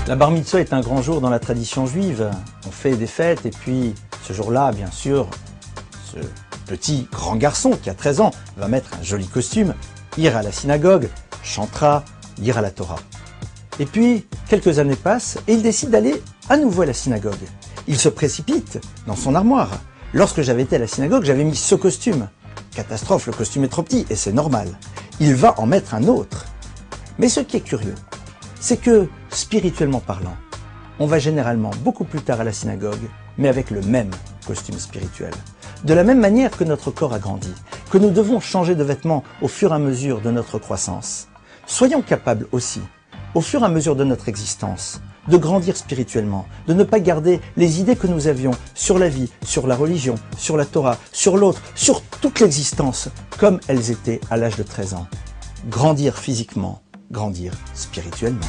La bar mitzvah est un grand jour dans la tradition juive. On fait des fêtes et puis ce jour-là, bien sûr, ce petit grand garçon qui a 13 ans va mettre un joli costume, ira à la synagogue, chantera, lira la Torah. Et puis, quelques années passent et il décide d'aller à nouveau à la synagogue. Il se précipite dans son armoire. Lorsque j'avais été à la synagogue, j'avais mis ce costume. Catastrophe, le costume est trop petit et c'est normal. Il va en mettre un autre. Mais ce qui est curieux, c'est que, spirituellement parlant, on va généralement beaucoup plus tard à la synagogue, mais avec le même costume spirituel. De la même manière que notre corps a grandi, que nous devons changer de vêtements au fur et à mesure de notre croissance. Soyons capables aussi, au fur et à mesure de notre existence, de grandir spirituellement, de ne pas garder les idées que nous avions sur la vie, sur la religion, sur la Torah, sur l'autre, sur toute l'existence, comme elles étaient à l'âge de 13 ans. Grandir physiquement, grandir spirituellement.